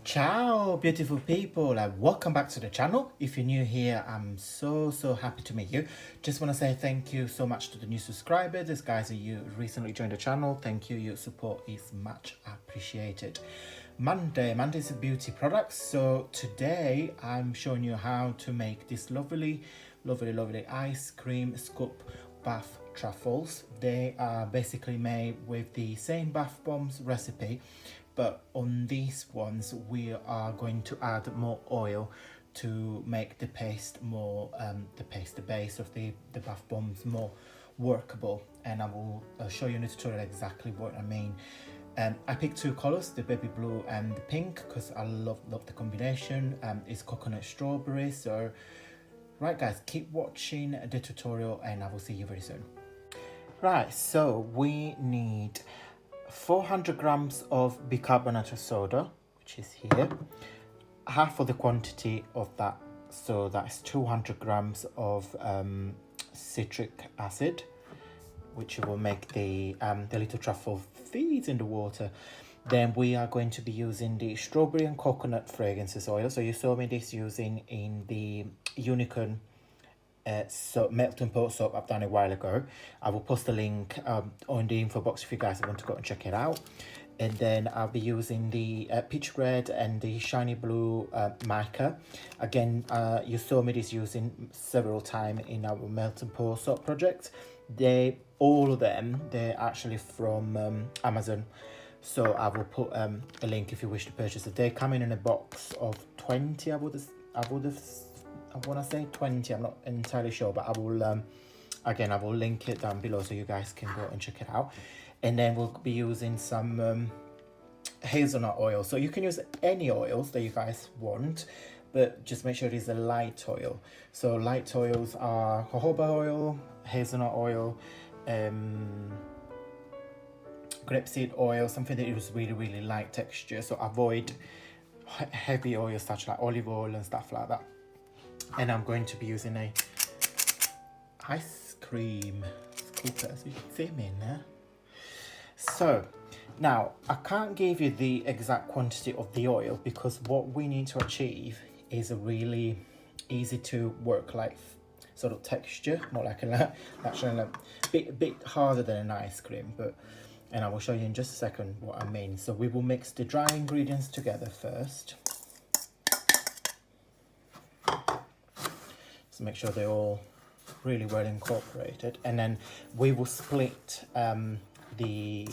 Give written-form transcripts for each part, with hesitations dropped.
Ciao beautiful people and welcome back to the channel. If you're new here, I'm so happy to meet you. Just want to say thank you so much to the new subscribers. These guys are you recently joined the channel. Thank you, your support is much appreciated. Monday's beauty products. So today I'm showing you how to make this lovely ice cream scoop bath truffles. They are basically made with the same bath bombs recipe, but on these ones we are going to add more oil to make the paste more the base of the bath bombs more workable, and I will show you in the tutorial exactly what I mean. I picked two colors, the baby blue and the pink, because I love the combination. It's coconut strawberry. So right guys, keep watching the tutorial and I will see you very soon. Right, so we need 400 grams of bicarbonate of soda, which is here, half of the quantity of that, so that's 200 grams of citric acid, which will make the little truffle feeds in the water. Then we are going to be using the strawberry and coconut fragrances oil. So you saw me this using in the unicorn melt and pot soap I've done a while ago. I will post the link on the info box if you guys want to go and check it out. And then I'll be using the peach red and the shiny blue mica. Again, you saw me this using several times in our melt and pour soap project. All of them, they're actually from Amazon. So I will put a link if you wish to purchase it. They come in a box of 20. I want to say 20. I'm not entirely sure, but I will again, I will link it down below so you guys can go and check it out. And then we'll be using some hazelnut oil. So you can use any oils that you guys want, but just make sure it is a light oil. So light oils are jojoba oil, hazelnut oil, grapeseed oil, something that is really light texture. So avoid heavy oils such like olive oil and stuff like that. And I'm going to be using a ice cream scooper, so you can see me in there. So now I can't give you the exact quantity of the oil because what we need to achieve is a really easy to work like sort of texture, more like a bit harder than an ice cream, but and I will show you in just a second what I mean. So we will mix the dry ingredients together first. So make sure they're all really well incorporated, and then we will split the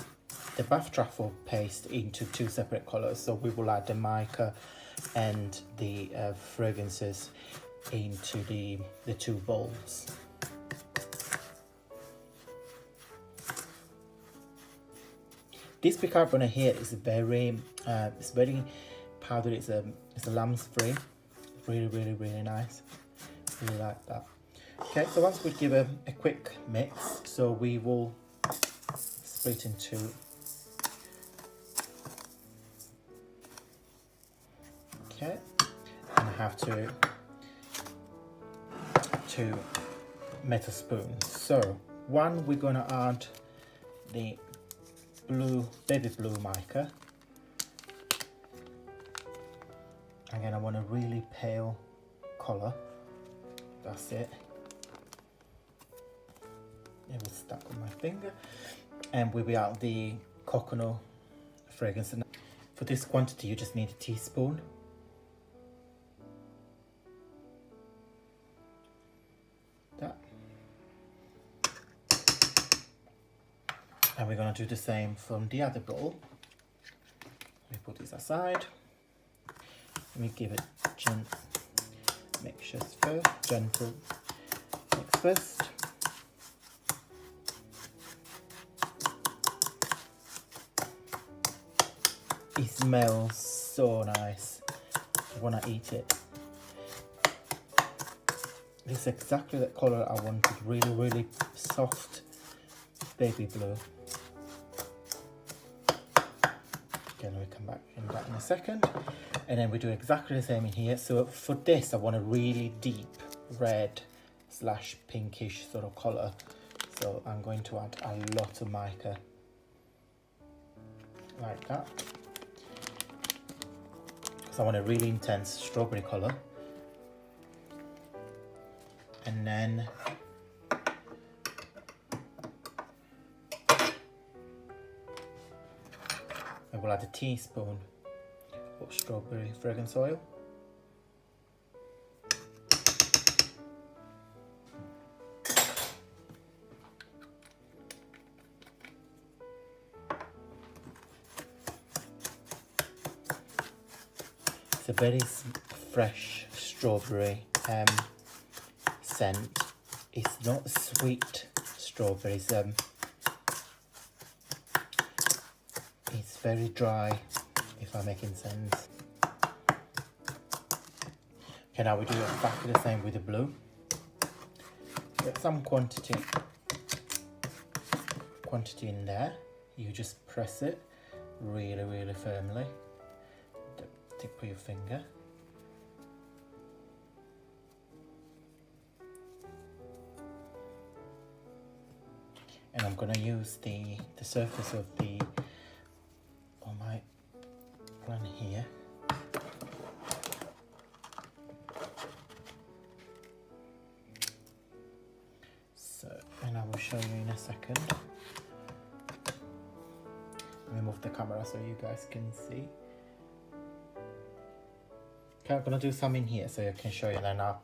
bath truffle paste into two separate colors. So we will add the mica and the fragrances into the two bowls. This bicarbonate here is very powdery. It's a lamb's free. Really nice. Really like that. Okay, so once we give a quick mix, so we will split in two. Okay, and I have two metal spoons. So one, we're gonna add the baby blue mica. Again, I want a really pale color. That's it. It will stuck on my finger. And we'll be out the coconut fragrance. And for this quantity, you just need a teaspoon. That. And we're going to do the same from the other bowl. Let me put this aside. Let me give it mixtures first, gentle mix first. It smells so nice when I eat it. This is exactly the color I wanted, really soft baby blue. Okay, let me come back in that in a second. And then we do exactly the same in here. So for this, I want a really deep red / pinkish sort of color. So I'm going to add a lot of mica, like that. So I want a really intense strawberry colour. And then I will add a teaspoon of strawberry fragrance oil. It's a very fresh strawberry scent. It's not sweet strawberries. It's very dry, if I'm making sense. Okay, now we do exactly the same with the blue. Get some quantity in there. You just press it really, really firmly. Tip of your finger. And I'm gonna use the surface of my plan here. So, and I will show you in a second. Let me move the camera so you guys can see. Okay, I'm gonna do some in here so I can show you, and then I'll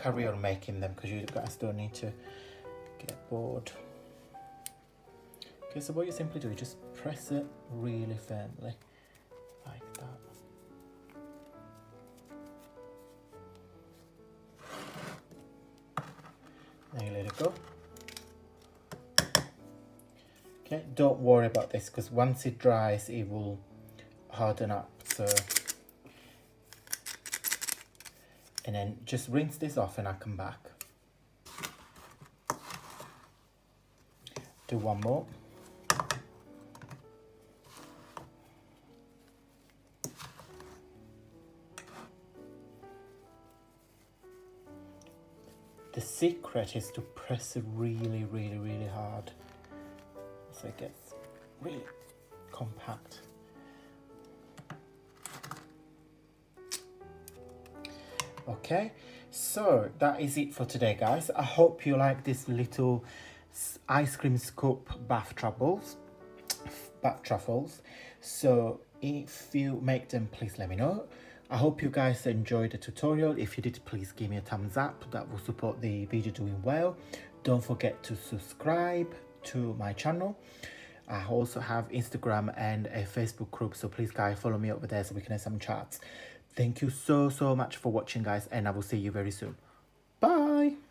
carry on making them because you guys don't need to get bored. Okay, so what you simply do is just press it really firmly, like that. Then you let it go. Okay, don't worry about this because once it dries, it will harden up. So, and then just rinse this off and I'll come back. Do one more. The secret is to press it really, really, really hard so it gets really compact. Okay, so that is it for today, guys. I hope you like this little ice cream scoop bath truffles. So if you make them, please let me know. I hope you guys enjoyed the tutorial. If you did, please give me a thumbs up. That will support the video doing well. Don't forget to subscribe to my channel. I also have Instagram and a Facebook group, so please guys follow me over there so we can have some chats. Thank you so much for watching, guys, and I will see you very soon.